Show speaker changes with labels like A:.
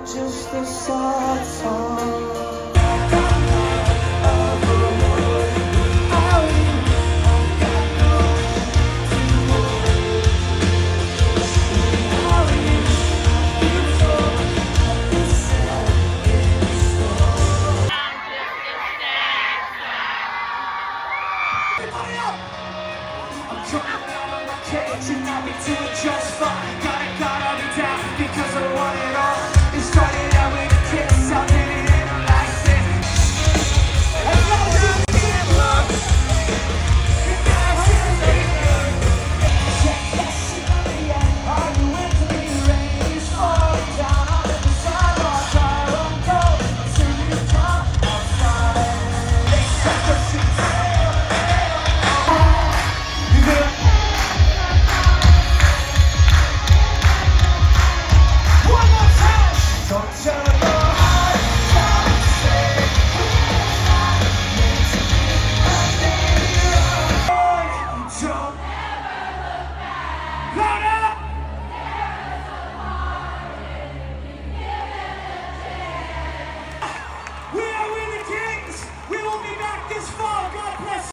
A: just a sad song.
B: And I'll be doing just fine. Gotta be down because I want it all. It started out with a kiss, I did it in a license. And now you can't look. You gotta see it. Check that shit on the end. Are you into me? Rain is falling down on the sidewalk. I won't go till you come outside. They set the sheets. We are We the Kings. We will be back this fall.